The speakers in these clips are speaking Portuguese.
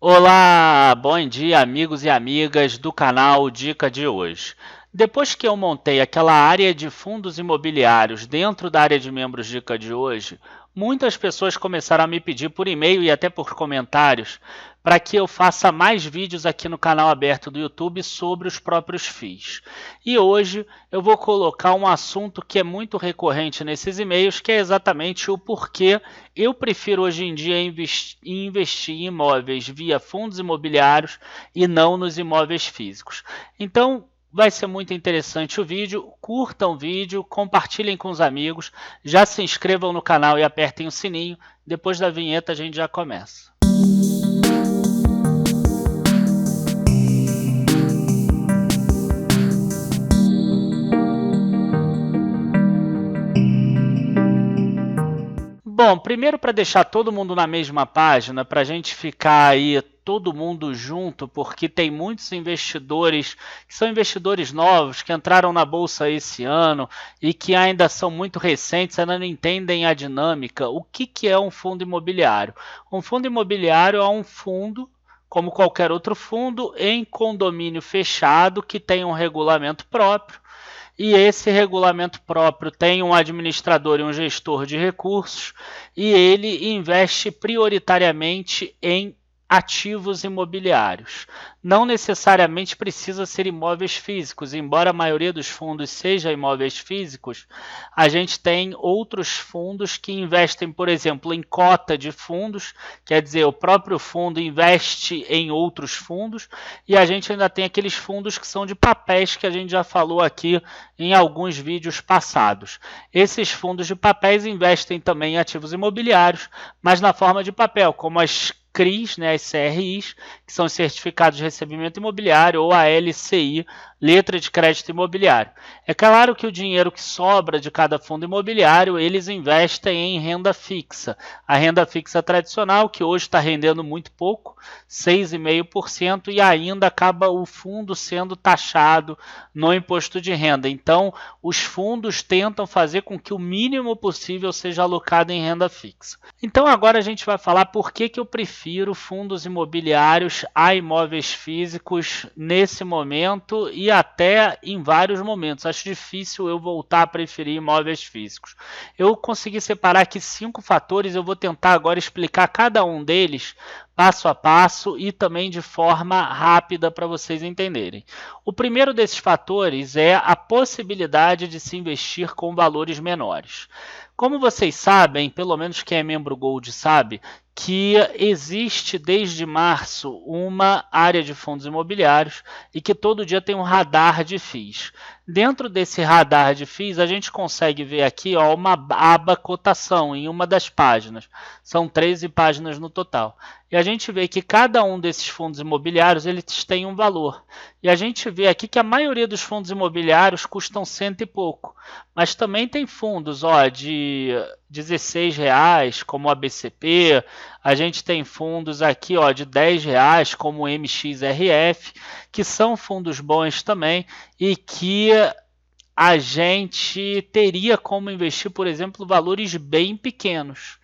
Olá, bom dia, amigos e amigas do canal Dica de hoje. Depois que eu montei aquela área de fundos imobiliários dentro da área de membros Dica de hoje, muitas pessoas começaram a me pedir por e-mail e até por comentários para que eu faça mais vídeos aqui no canal aberto do YouTube sobre os próprios FIIs. E hoje eu vou colocar um assunto que é muito recorrente nesses e-mails, que é exatamente o porquê eu prefiro hoje em dia investir em imóveis via fundos imobiliários e não nos imóveis físicos. Então, vai ser muito interessante o vídeo. Curtam o vídeo, compartilhem com os amigos, já se inscrevam no canal e apertem o sininho. Depois da vinheta a gente já começa. Bom, primeiro para deixar todo mundo na mesma página, para a gente ficar aí todo mundo junto, porque tem muitos investidores que são investidores novos, que entraram na bolsa esse ano e que ainda são muito recentes, ainda não entendem a dinâmica. O que é um fundo imobiliário? Um fundo imobiliário é um fundo, como qualquer outro fundo, em condomínio fechado que tem um regulamento próprio. E esse regulamento próprio tem um administrador e um gestor de recursos, e ele investe prioritariamente em ativos imobiliários. Não necessariamente precisa ser imóveis físicos, embora a maioria dos fundos seja imóveis físicos, a gente tem outros fundos que investem, por exemplo, em cota de fundos, quer dizer, o próprio fundo investe em outros fundos, e a gente ainda tem aqueles fundos que são de papéis que a gente já falou aqui em alguns vídeos passados. Esses fundos de papéis investem também em ativos imobiliários, mas na forma de papel, como as CRIs, né, as CRIs, que são certificados de recebimento imobiliário, ou a LCI, letra de crédito imobiliário. É claro que o dinheiro que sobra de cada fundo imobiliário, eles investem em renda fixa. A renda fixa tradicional, que hoje está rendendo muito pouco, 6,5%, e ainda acaba o fundo sendo taxado no imposto de renda. Então, os fundos tentam fazer com que o mínimo possível seja alocado em renda fixa. Então, agora a gente vai falar por que eu prefiro fundos imobiliários a imóveis físicos nesse momento e até em vários momentos. Acho difícil eu voltar a preferir imóveis físicos. Eu consegui separar aqui 5 fatores, eu vou tentar agora explicar cada um deles passo a passo e também de forma rápida para vocês entenderem. O primeiro desses fatores é a possibilidade de se investir com valores menores. Como vocês sabem, pelo menos quem é membro Gold sabe, que existe desde março uma área de fundos imobiliários e que todo dia tem um radar de FIIs. Dentro desse radar de FIIs, a gente consegue ver aqui uma aba cotação em uma das páginas. São 13 páginas no total. E a gente vê que cada um desses fundos imobiliários eles tem um valor. E a gente vê aqui que a maioria dos fundos imobiliários custam cento e pouco. Mas também tem fundos de R$ 16, como a BCP. A gente tem fundos aqui de R$ 10, como o MXRF, que são fundos bons também e que a gente teria como investir, por exemplo, valores bem pequenos.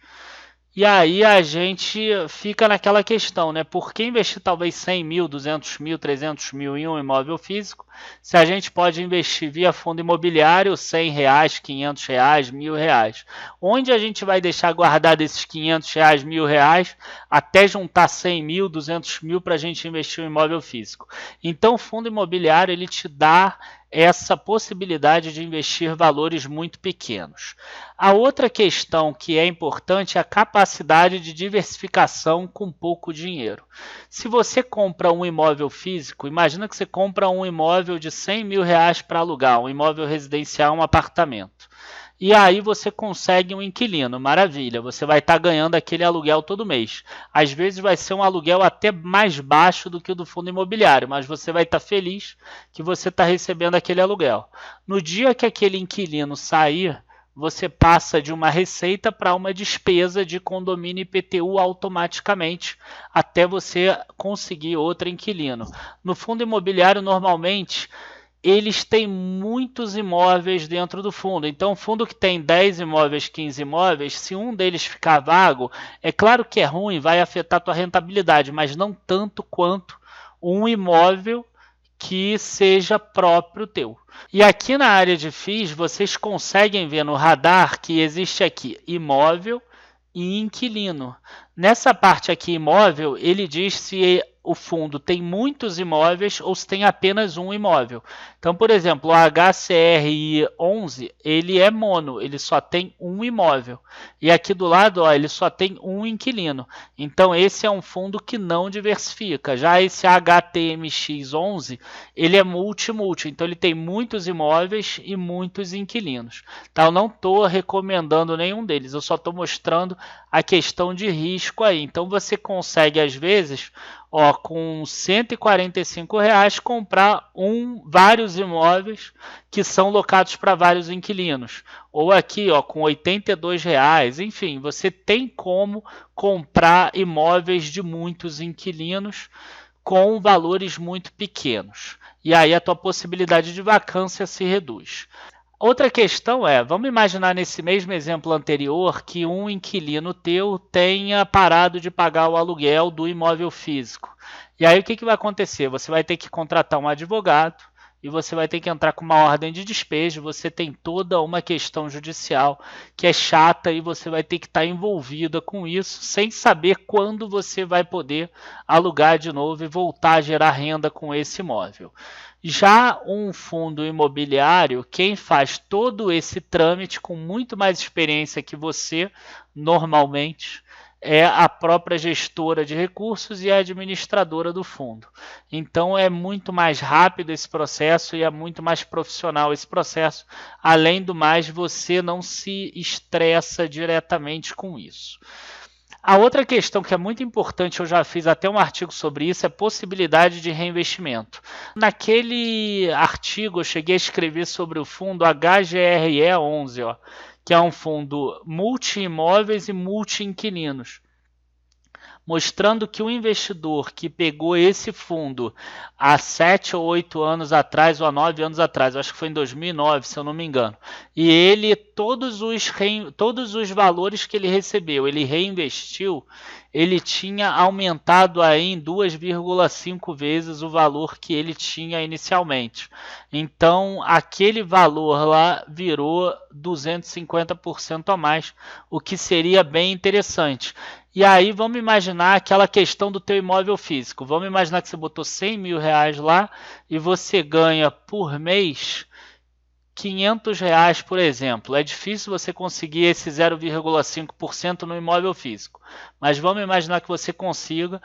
E aí a gente fica naquela questão, né? Por que investir talvez 100 mil, 200 mil, 300 mil em um imóvel físico, se a gente pode investir via fundo imobiliário R$ 100, R$ 500, R$ 1.000? Onde a gente vai deixar guardado esses R$ 500, R$ 1.000, até juntar 100 mil, 200 mil para a gente investir em um imóvel físico? Então o fundo imobiliário ele te dá essa possibilidade de investir valores muito pequenos. A outra questão que é importante é a capacidade de diversificação com pouco dinheiro. Se você compra um imóvel físico, imagina que você compra um imóvel de R$ 100 mil para alugar, um imóvel residencial, um apartamento. E aí você consegue um inquilino, maravilha, você vai estar ganhando aquele aluguel todo mês. Às vezes vai ser um aluguel até mais baixo do que o do fundo imobiliário, mas você vai estar feliz que você está recebendo aquele aluguel. No dia que aquele inquilino sair, você passa de uma receita para uma despesa de condomínio IPTU automaticamente, até você conseguir outro inquilino. No fundo imobiliário, normalmente, eles têm muitos imóveis dentro do fundo. Então, um fundo que tem 10 imóveis, 15 imóveis, se um deles ficar vago, é claro que é ruim, vai afetar a tua rentabilidade, mas não tanto quanto um imóvel que seja próprio teu. E aqui na área de FIIs, vocês conseguem ver no radar que existe aqui imóvel e inquilino. Nessa parte aqui, imóvel, ele diz se o fundo tem muitos imóveis ou se tem apenas um imóvel. Então, por exemplo, o HCRI 11, ele é mono, ele só tem um imóvel. E aqui do lado, ó, ele só tem um inquilino. Então, esse é um fundo que não diversifica. Já esse HTMX 11, ele é multi-multi. Então, ele tem muitos imóveis e muitos inquilinos. Tá? Eu não estou recomendando nenhum deles, eu só estou mostrando a questão de risco aí. Então, você consegue, às vezes, ó, com R$ 145 comprar vários imóveis que são locados para vários inquilinos. Ou aqui, ó, com R$ 82, enfim, você tem como comprar imóveis de muitos inquilinos com valores muito pequenos. E aí a tua possibilidade de vacância se reduz. Outra questão é, vamos imaginar nesse mesmo exemplo anterior que um inquilino teu tenha parado de pagar o aluguel do imóvel físico. E aí o que vai acontecer? Você vai ter que contratar um advogado e você vai ter que entrar com uma ordem de despejo, você tem toda uma questão judicial que é chata e você vai ter que estar envolvida com isso sem saber quando você vai poder alugar de novo e voltar a gerar renda com esse imóvel. Já um fundo imobiliário, quem faz todo esse trâmite com muito mais experiência que você, normalmente, é a própria gestora de recursos e a administradora do fundo. Então é muito mais rápido esse processo e é muito mais profissional esse processo. Além do mais, você não se estressa diretamente com isso. A outra questão que é muito importante, eu já fiz até um artigo sobre isso, é a possibilidade de reinvestimento. Naquele artigo eu cheguei a escrever sobre o fundo HGRE 11, ó, que é um fundo multi-imóveis e multi-inquilinos, mostrando que o investidor que pegou esse fundo há 7 ou 8 anos atrás, ou há 9 anos atrás, acho que foi em 2009, se eu não me engano, e ele, todos os valores que ele recebeu, ele reinvestiu, ele tinha aumentado aí em 2,5 vezes o valor que ele tinha inicialmente. Então, aquele valor lá virou 250% a mais, o que seria bem interessante. E aí vamos imaginar aquela questão do teu imóvel físico. Vamos imaginar que você botou R$100 mil lá e você ganha por mês R$500, por exemplo. É difícil você conseguir esse 0,5% no imóvel físico. Mas vamos imaginar que você consiga.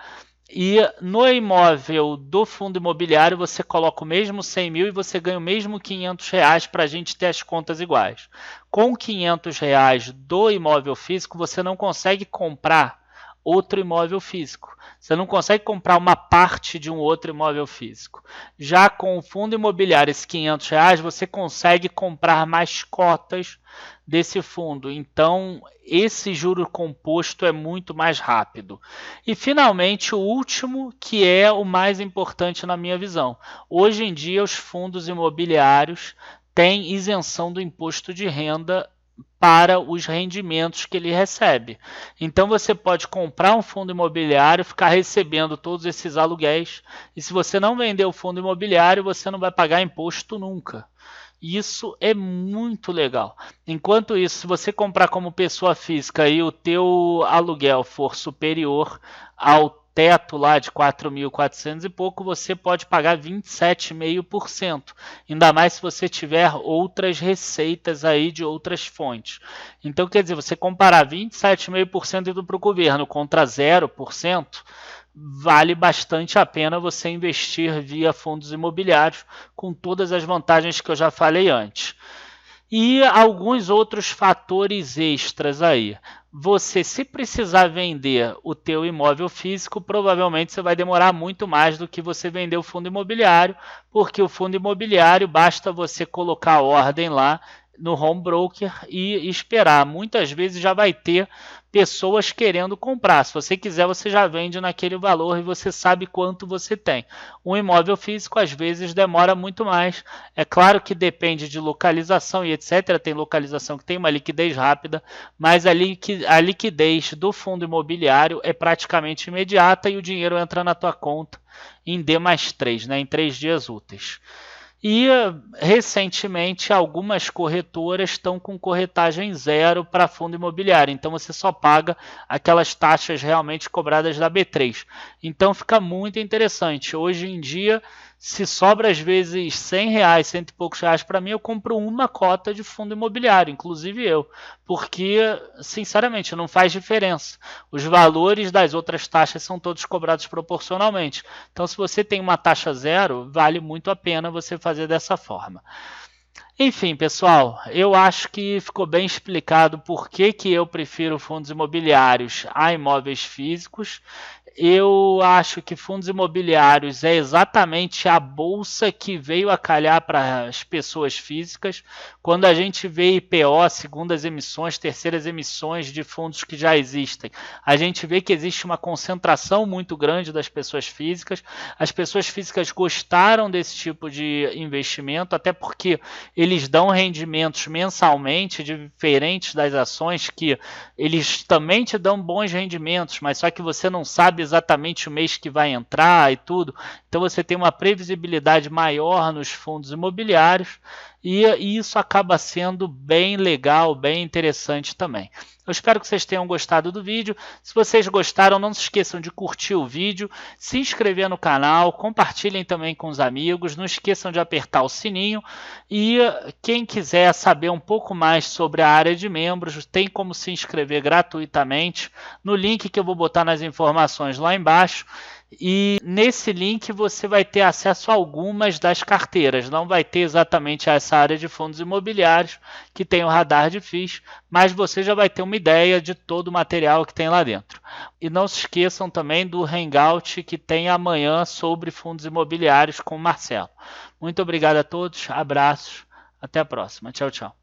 E no imóvel do fundo imobiliário você coloca o mesmo 100 mil e você ganha o mesmo R$500 para a gente ter as contas iguais. Com R$500 do imóvel físico você não consegue comprar outro imóvel físico. Você não consegue comprar uma parte de um outro imóvel físico. Já com o fundo imobiliário, esses R$500, você consegue comprar mais cotas desse fundo. Então, esse juro composto é muito mais rápido. E, finalmente, o último, que é o mais importante na minha visão. Hoje em dia, os fundos imobiliários têm isenção do imposto de renda para os rendimentos que ele recebe. Então você pode comprar um fundo imobiliário, ficar recebendo todos esses aluguéis, e se você não vender o fundo imobiliário, você não vai pagar imposto nunca. Isso é muito legal. Enquanto isso, se você comprar como pessoa física e o teu aluguel for superior ao teto lá de 4.400 e pouco, você pode pagar 27,5%. Ainda mais se você tiver outras receitas aí de outras fontes. Então, quer dizer, você comparar 27,5% indo para o governo contra 0%, vale bastante a pena você investir via fundos imobiliários com todas as vantagens que eu já falei antes. E alguns outros fatores extras aí. Você, se precisar vender o teu imóvel físico, provavelmente você vai demorar muito mais do que você vender o fundo imobiliário, porque o fundo imobiliário basta você colocar a ordem lá, no home broker e esperar. Muitas vezes já vai ter pessoas querendo comprar. Se você quiser, você já vende naquele valor e você sabe quanto você tem. Um imóvel físico às vezes demora muito mais. É claro que depende de localização e etc. Tem localização que tem uma liquidez rápida, mas a liquidez do fundo imobiliário é praticamente imediata e o dinheiro entra na tua conta em D+3, né, em 3 dias úteis. E recentemente algumas corretoras estão com corretagem zero para fundo imobiliário, então você só paga aquelas taxas realmente cobradas da B3. Então fica muito interessante. Hoje em dia, se sobra às vezes R$100, cento e poucos reais para mim, eu compro uma cota de fundo imobiliário, inclusive eu, porque sinceramente não faz diferença. Os valores das outras taxas são todos cobrados proporcionalmente. Então, se você tem uma taxa zero, vale muito a pena você fazer dessa forma. Enfim, pessoal, eu acho que ficou bem explicado por que eu prefiro fundos imobiliários a imóveis físicos. Eu acho que fundos imobiliários é exatamente a bolsa que veio a calhar para as pessoas físicas. Quando a gente vê IPO, segundas emissões, terceiras emissões de fundos que já existem, a gente vê que existe uma concentração muito grande das pessoas físicas. As pessoas físicas gostaram desse tipo de investimento, até porque eles dão rendimentos mensalmente diferentes das ações, que eles também te dão bons rendimentos, mas só que você não sabe exatamente o mês que vai entrar e tudo. Então você tem uma previsibilidade maior nos fundos imobiliários e isso acaba sendo bem legal, bem interessante também. Eu espero que vocês tenham gostado do vídeo. Se vocês gostaram, não se esqueçam de curtir o vídeo, se inscrever no canal, compartilhem também com os amigos, não esqueçam de apertar o sininho e quem quiser saber um pouco mais sobre a área de membros, tem como se inscrever gratuitamente no link que eu vou botar nas informações lá embaixo. E nesse link você vai ter acesso a algumas das carteiras, não vai ter exatamente essa área de fundos imobiliários que tem o radar de FIIs, mas você já vai ter uma ideia de todo o material que tem lá dentro. E não se esqueçam também do Hangout que tem amanhã sobre fundos imobiliários com o Marcelo. Muito obrigado a todos, abraços, até a próxima, tchau, tchau.